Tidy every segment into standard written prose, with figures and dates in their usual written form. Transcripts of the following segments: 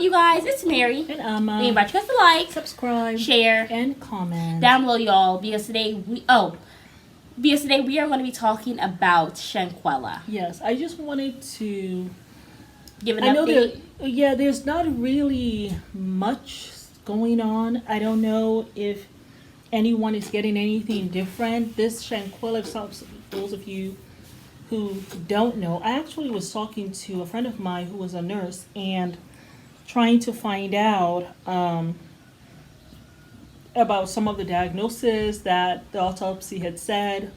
You guys, it's Mary. And We invite you guys to like, subscribe, share, and comment down below, y'all. Because today we are going to be talking about Shanquella. Yes, I just wanted to Give an I know update. there's not really much going on. I don't know if anyone is getting anything different. This Shanquella, those of you who don't know, I actually was talking to a friend of mine who was a nurse and trying to find out about some of the diagnosis that the autopsy had said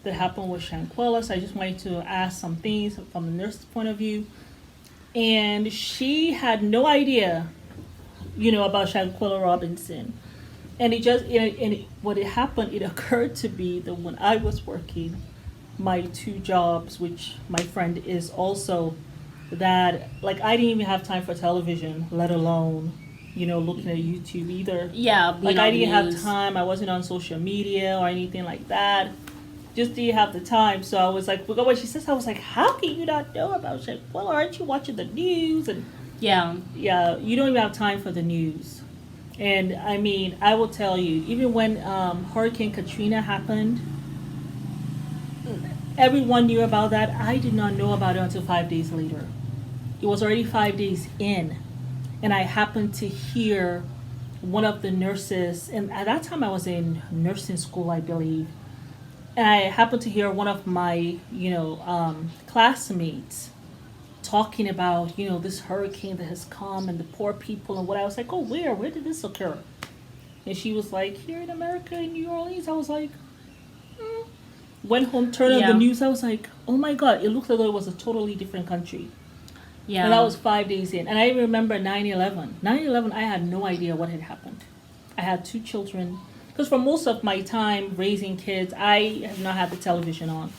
that happened with Shanquella. So I just wanted to ask some things from the nurse's point of view. And she had no idea, about Shanquella Robinson. And what it happened, it occurred to me that when I was working my two jobs, which my friend is also, that like I didn't even have time for television, let alone, looking at YouTube either. Yeah, Like I didn't have time. I wasn't on social media or anything like that. Just didn't have the time. So I was like, look at what she says. I was like, how can you not know about shit? Well, aren't you watching the news? And yeah, you don't even have time for the news. And I mean, I will tell you, even when Hurricane Katrina happened, everyone knew about that. I did not know about it until 5 days later. It was already 5 days in, and I happened to hear one of the nurses, and at that time I was in nursing school, I believe, and I happened to hear one of my, classmates talking about, this hurricane that has come and the poor people and what. I was like, oh, where did this occur? And she was like, here in America, in New Orleans. I was like, went home, turned on the news. I was like, oh my God, it looked like it was a totally different country. Yeah. And that was 5 days in. And I remember 9/11. 9/11, I had no idea what had happened. I had two children. Because for most of my time raising kids, I have not had the television on.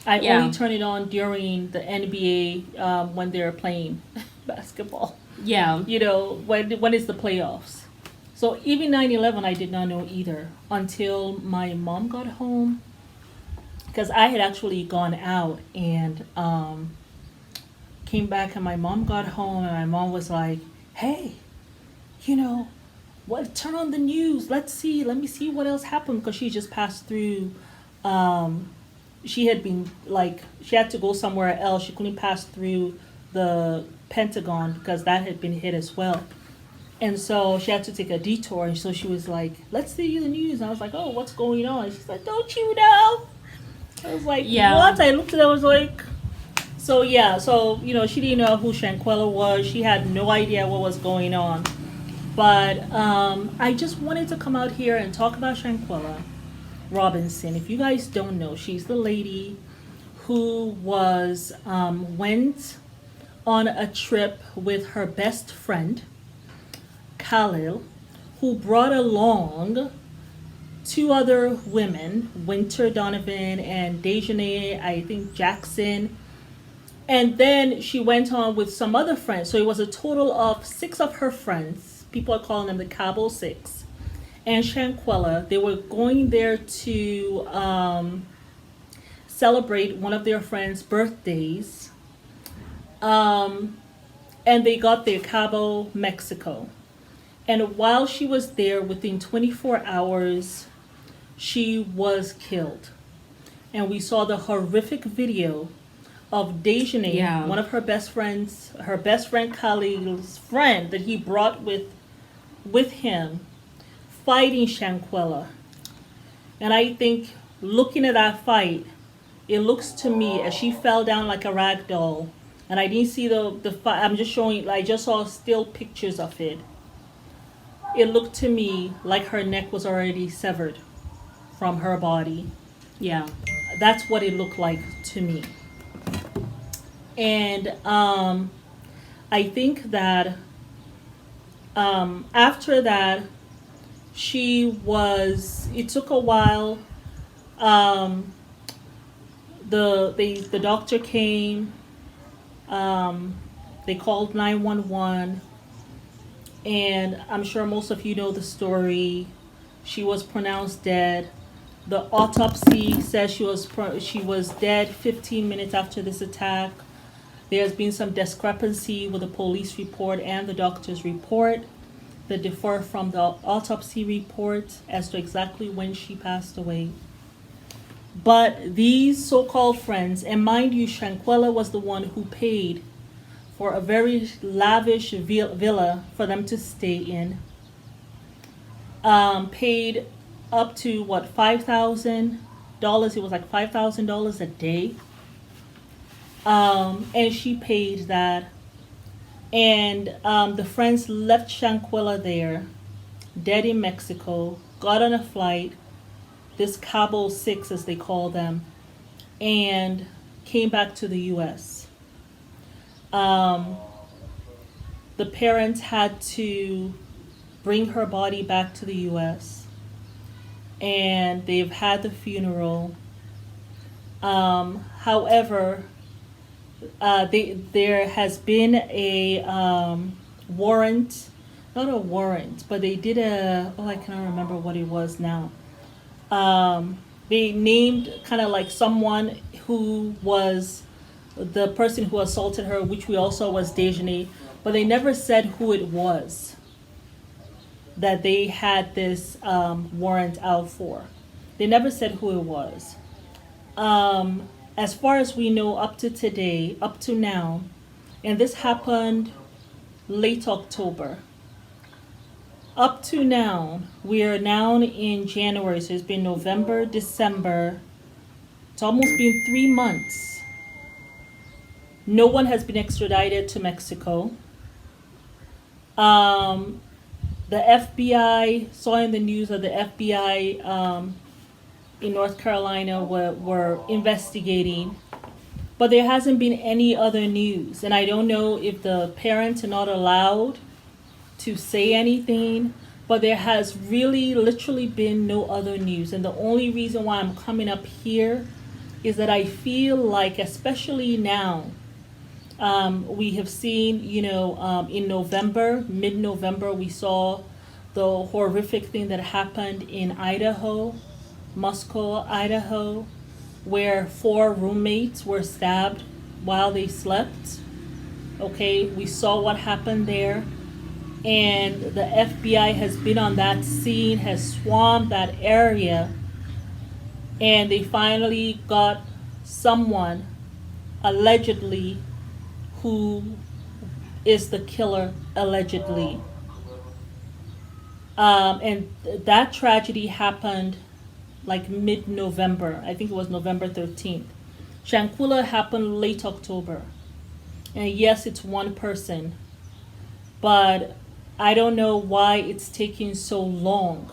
I only turn it on during the NBA when they're playing basketball. Yeah. When it's the playoffs. So even 9/11, I did not know either until my mom got home. Because I had actually gone out and came back, and my mom got home, and my mom was like, hey, what, turn on the news, let me see what else happened, because she just passed through, she had been like, she had to go somewhere else, she couldn't pass through the Pentagon because that had been hit as well, and so she had to take a detour, and so she was like, let's see the news, and I was like, oh, what's going on? And she's like, don't you know? I was like, what? I looked at it, I was like, so she didn't know who Shanquella was. She had no idea what was going on. But I just wanted to come out here and talk about Shanquella Robinson. If you guys don't know, she's the lady who went on a trip with her best friend, Khalil, who brought along two other women, Winter Donovan and Dejanay, I think Jackson. And then she went on with some other friends. So it was a total of 6 of her friends. People are calling them the Cabo Six. And Shanquella. They were going there to celebrate one of their friends' birthdays. And they got there, Cabo, Mexico. And while she was there, within 24 hours, she was killed. And we saw the horrific video of Dejanay, one of her best friend Khalil's friend that he brought with him, fighting Shanquella. And I think, looking at that fight, it looks to me as she fell down like a rag doll. And I didn't see the fight. I'm just showing, I just saw still pictures of it. It looked to me like her neck was already severed from her body. Yeah. That's what it looked like to me. And I think that after that, it took a while. The doctor came. They called 911. And I'm sure most of you know the story. She was pronounced dead. The autopsy says she was dead 15 minutes after this attack. There's been some discrepancy with the police report and the doctor's report that differ from the autopsy report as to exactly when she passed away. But these so-called friends, and mind you, Shanquella was the one who paid for a very lavish villa for them to stay in. Paid up to what, $5,000? It was like $5,000 a day. And she paid that. And the friends left Shanquella there, dead in Mexico, got on a flight, this Cabo 6 as they call them, and came back to the U.S. The parents had to bring her body back to the U.S. and they've had the funeral. However, there has been a warrant, not a warrant, but they did I cannot remember what it was now. They named kind of like someone who was the person who assaulted her, which we also was Dejeuner, but they never said who it was that they had this warrant out for. They never said who it was. As far as we know, up to today, up to now, and this happened late October. Up to now, we are now in January, so it's been November, December. It's almost been 3 months. No one has been extradited to Mexico. The FBI, saw in the news that the FBI in North Carolina were investigating, but there hasn't been any other news. And I don't know if the parents are not allowed to say anything, but there has really literally been no other news. And the only reason why I'm coming up here is that I feel like, especially now, we have seen, in November, mid-November, we saw the horrific thing that happened in Idaho, Musco, Idaho, where 4 roommates were stabbed while they slept. Okay, we saw what happened there. And the FBI has been on that scene, has swarmed that area, and they finally got someone, allegedly, who is the killer, allegedly. And that tragedy happened like mid-November. I think it was November 13th. Shanquella happened late October. And yes, it's one person, but I don't know why it's taking so long.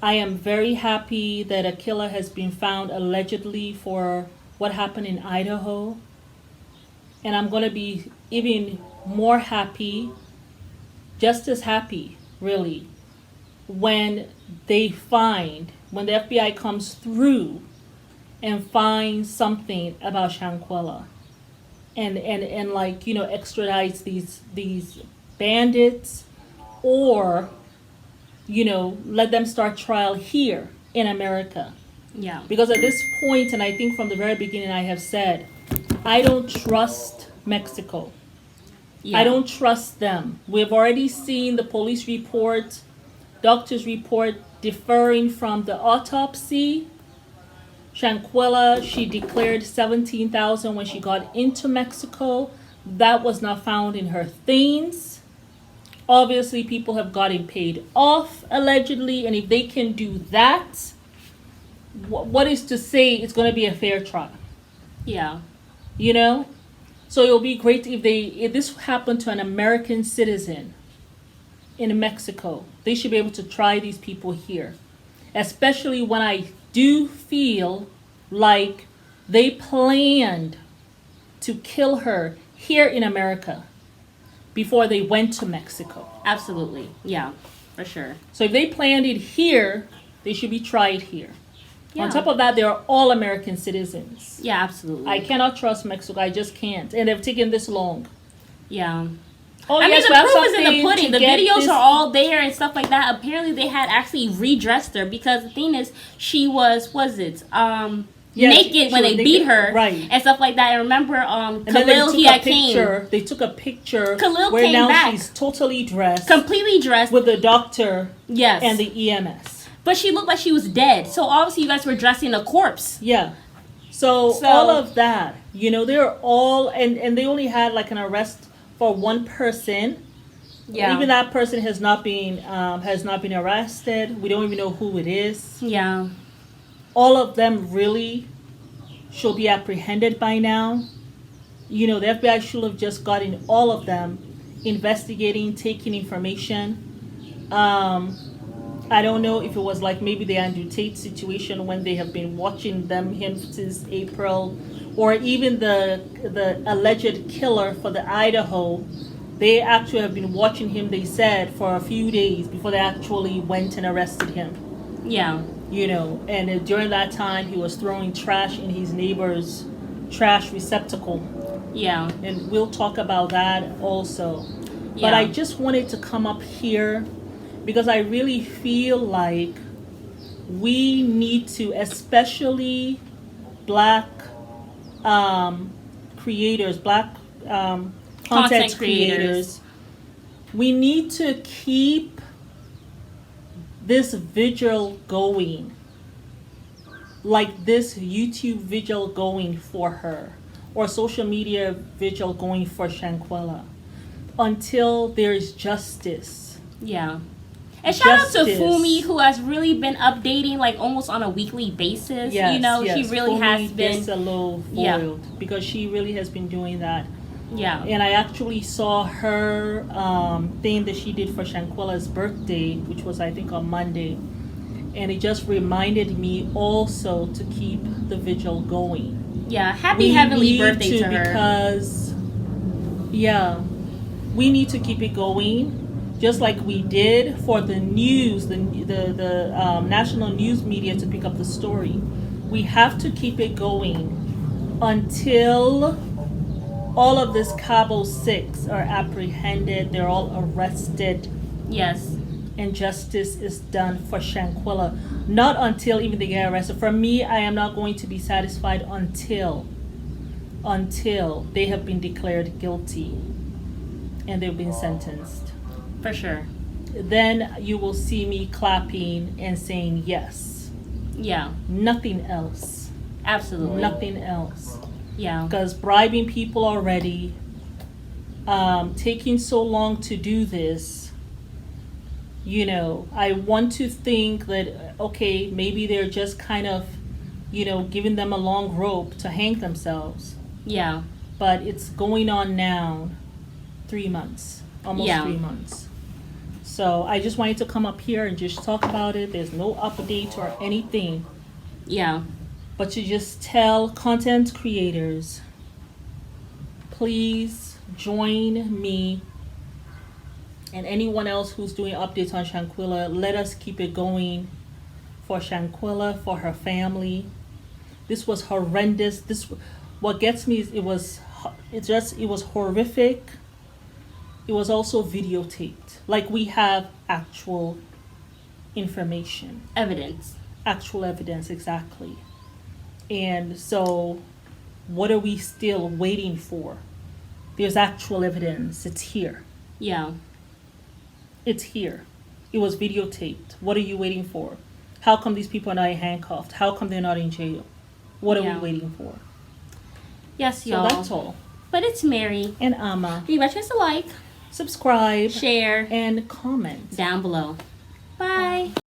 I am very happy that a killer has been found allegedly for what happened in Idaho. And I'm going to be even more happy, just as happy, really, when the FBI comes through and finds something about Shanquella. And extradites these bandits, or let them start trial here in America. Yeah. Because at this point, and I think from the very beginning I have said, I don't trust Mexico. Yeah. I don't trust them. We've already seen the police report, doctor's report differing from the autopsy. Shanquella, she declared $17,000 when she got into Mexico. That was not found in her things. Obviously, people have gotten paid off, allegedly, and if they can do that, what is to say it's going to be a fair trial? Yeah. So it'll be great if this happened to an American citizen in Mexico. They should be able to try these people here, especially when I do feel like they planned to kill her here in America before they went to Mexico. Absolutely. Yeah, for sure. So if they planned it here, they should be tried here. Yeah. On top of that, they are all American citizens. Yeah, absolutely. I cannot trust Mexico. I just can't. And they've taken this long. Yeah. Oh, I mean, the proof is in the pudding. The videos are all there and stuff like that. Apparently, they had actually redressed her because the thing is, she was Yeah, naked when they beat her, right, and stuff like that. I remember and then Khalil, he had came. They took a picture Khalil where came now back. she's totally dressed, Completely dressed. with the doctor Yes. and the EMS. But she looked like she was dead. So obviously you guys were dressing a corpse. Yeah. So all of that, you know, they're all, and they only had like an arrest for one person. Yeah. Even that person has not been arrested. We don't even know who it is. Yeah. All of them really should be apprehended by now. You know, the FBI should have just gotten all of them investigating, taking information. I don't know if it was like maybe the Andrew Tate situation when they have been watching him since April, or even the alleged killer for the Idaho. They actually have been watching him, they said, for a few days before they actually went and arrested him. Yeah. You know, and during that time he was throwing trash in his neighbor's trash receptacle. Yeah. And we'll talk about that also. Yeah. But I just wanted to come up here because I really feel like we need to, especially black creators, black content creators, we need to keep this vigil going, like this YouTube vigil going for her, or social media vigil going for Shanquella, until there is justice. Yeah. And shout out to Justice. Fumi, who has really been updating like almost on a weekly basis. Yes, you know, yes. she really Fumi has been. gets a little foiled because she really has been doing that. Yeah. And I actually saw her thing that she did for Shanquella's birthday, which was I think on Monday, and it just reminded me also to keep the vigil going. Yeah. Happy heavenly birthday to her. Because yeah, we need to keep it going. Just like we did for the news, the national news media to pick up the story. We have to keep it going until all of this Cabo 6 are apprehended, they're all arrested. Yes. And justice is done for Shanquella. Not until even they get arrested. For me, I am not going to be satisfied until they have been declared guilty and they've been sentenced. For sure. Then you will see me clapping and saying yes. Yeah. Nothing else. Absolutely. Nothing else. Yeah. Because bribing people already, taking so long to do this, you know, I want to think that, okay, maybe they're just kind of, you know, giving them a long rope to hang themselves. Yeah. But it's going on now 3 months, almost Yeah. 3 months. So I just wanted to come up here and just talk about it. There's no update or anything. Yeah. But to just tell content creators, please join me and anyone else who's doing updates on Shanquella. Let us keep it going for Shanquella, for her family. This was horrendous. What gets me is it was horrific. It was also videotaped. Like we have actual information. Evidence. Actual evidence, exactly. And so, what are we still waiting for? There's actual evidence. It's here. Yeah. It's here. It was videotaped. What are you waiting for? How come these people are not handcuffed? How come they're not in jail? What are we waiting for? Yes, So y'all. that's all. But it's Mary. And Amma. Remember to like, Subscribe. share, And comment. down below. Bye.